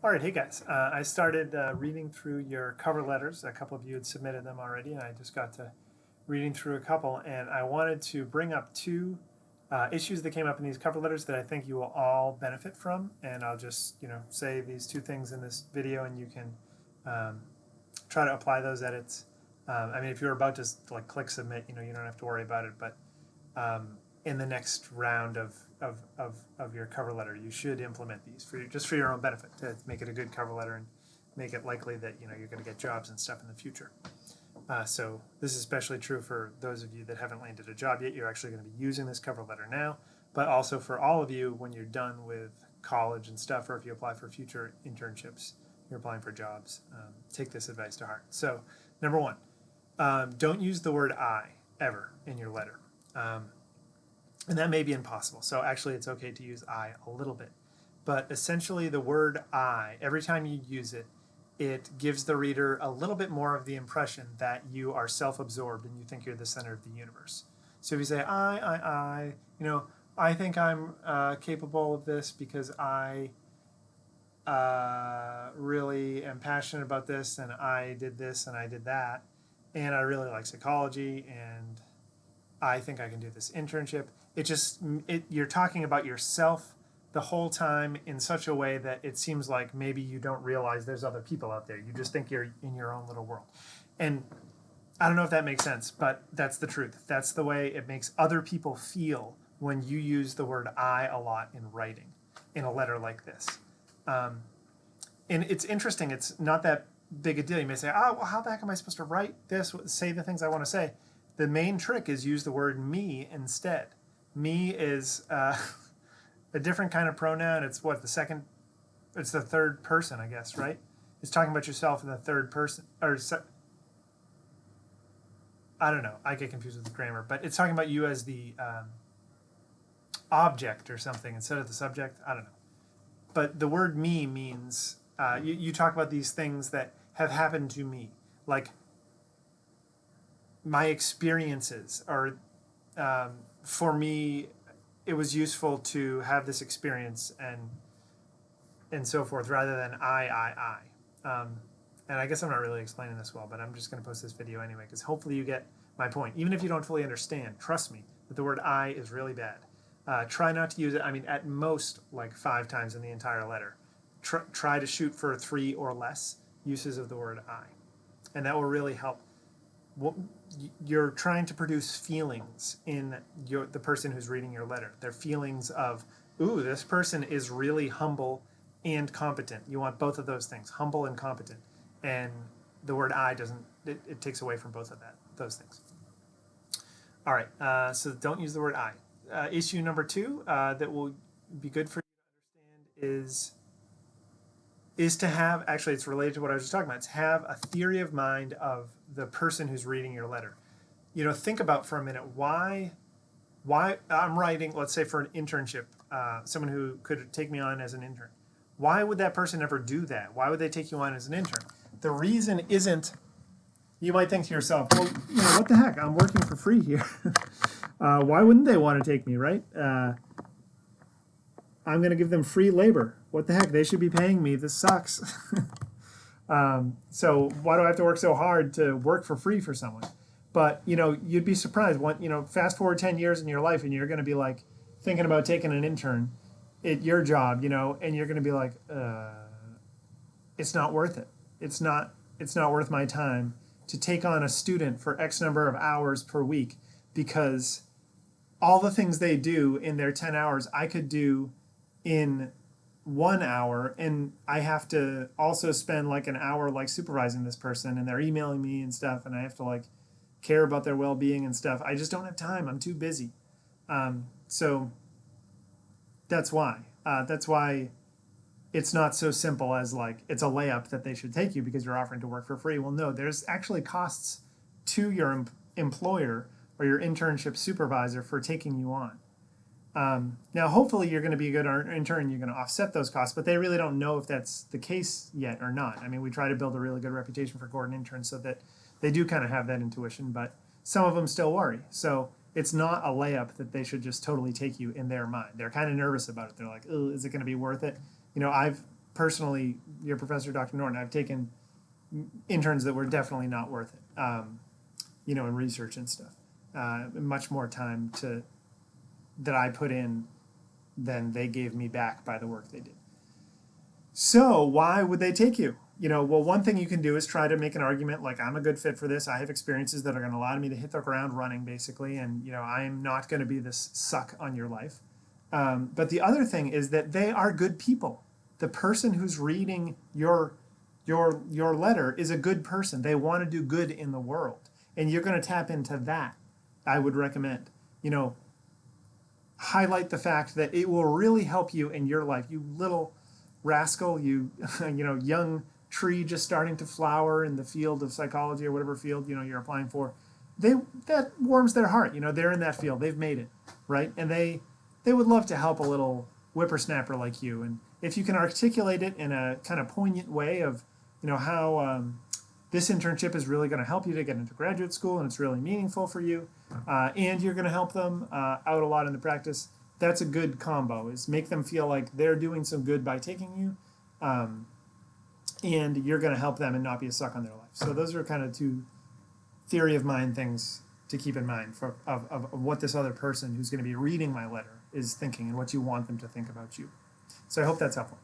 All right, hey guys. I started reading through your cover letters. A couple of you had submitted them already, and I just got to reading through a couple. And I wanted to bring up two issues that came up in these cover letters that I think you will all benefit from. And I'll just, say these two things in this video, and you can um, try to apply those edits. I mean, if you're about to like click submit, you don't have to worry about it. But in the next round of your cover letter, you should implement these just for your own benefit, to make it a good cover letter and make it likely that you're going to get jobs and stuff in the future. So this is especially true for those of you that haven't landed a job yet. You're actually going to be using this cover letter now, but also for all of you when you're done with college and stuff, or if you apply for future internships, you're applying for jobs, take this advice to heart. So number one, don't use the word I ever in your letter. And that may be impossible. So actually it's okay to use I a little bit. But essentially the word I, every time you use it, it gives the reader a little bit more of the impression that you are self-absorbed and you think you're the center of the universe. So if you say I, I think I'm capable of this because I really am passionate about this, and I did this and I did that, and I really like psychology, and I think I can do this internship. You're talking about yourself the whole time in such a way that it seems like maybe you don't realize there's other people out there. You just think you're in your own little world. And I don't know if that makes sense, but that's the truth. That's the way it makes other people feel when you use the word I a lot in writing, in a letter like this. And it's interesting. It's not that big a deal. You may say, oh, well, how the heck am I supposed to write this, say the things I want to say? The main trick is use the word me instead. Me is a different kind of pronoun. It's it's the third person, I guess, right? It's talking about yourself in the third person, I don't know. I get confused with the grammar, but it's talking about you as the object or something instead of the subject. I don't know. But the word me means, you talk about these things that have happened to me, like my experiences, or for me, it was useful to have this experience and so forth, rather than I. And I guess I'm not really explaining this well, but I'm just going to post this video anyway, because hopefully you get my point. Even if you don't fully understand, trust me that the word I is really bad. Try not to use it, I mean, at most like 5 times in the entire letter. Try to shoot for 3 or less uses of the word I. And that will really help. You're trying to produce feelings in the person who's reading your letter. They're feelings of, ooh, this person is really humble and competent. You want both of those things, humble and competent. And the word I doesn't, it takes away from both of those things. All right, so don't use the word I. Issue number 2 that will be good for you to understand is to have, actually it's related to what I was just talking about, it's have a theory of mind of the person who's reading your letter. Think about for a minute why I'm writing, let's say for an internship, someone who could take me on as an intern. Why would that person ever do that? Why would they take you on as an intern? The reason isn't, you might think to yourself, well, what the heck, I'm working for free here. Why wouldn't they want to take me, right? I'm going to give them free labor. What the heck? They should be paying me. This sucks. So why do I have to work so hard to work for free for someone? But, you'd be surprised. Fast forward 10 years in your life and you're going to be like thinking about taking an intern at your job, and you're going to be like, it's not worth it. It's not worth my time to take on a student for X number of hours per week, because all the things they do in their 10 hours, I could do in 1 hour, and I have to also spend like an hour like supervising this person, and they're emailing me and stuff, and I have to like care about their well-being and stuff. I just don't have time. I'm too busy. So that's why. That's why it's not so simple as like it's a layup that they should take you because you're offering to work for free. Well, no, there's actually costs to your employer or your internship supervisor for taking you on. Now, hopefully you're going to be a good intern, you're going to offset those costs, but they really don't know if that's the case yet or not. I mean, we try to build a really good reputation for Gordon interns so that they do kind of have that intuition, but some of them still worry. So it's not a layup that they should just totally take you in their mind. They're kind of nervous about it. They're like, oh, is it going to be worth it? I've personally, your professor, Dr. Norton, I've taken interns that were definitely not worth it, in research and stuff. Much more time that I put in than they gave me back by the work they did. So why would they take you? Well, one thing you can do is try to make an argument like, I'm a good fit for this. I have experiences that are going to allow me to hit the ground running, basically, and I am not going to be this suck on your life. But the other thing is that they are good people. The person who's reading your letter is a good person. They want to do good in the world, and you're going to tap into that. I would recommend, highlight the fact that it will really help you in your life. You little rascal, young tree just starting to flower in the field of psychology or whatever field you're applying for. That warms their heart. They're in that field. They've made it, right? And they would love to help a little whippersnapper like you. And if you can articulate it in a kind of poignant way of how this internship is really going to help you to get into graduate school, and it's really meaningful for you, and you're going to help them out a lot in the practice. That's a good combo, is make them feel like they're doing some good by taking you, and you're going to help them and not be a suck on their life. So those are kind of two theory of mind things to keep in mind of what this other person who's going to be reading my letter is thinking and what you want them to think about you. So I hope that's helpful.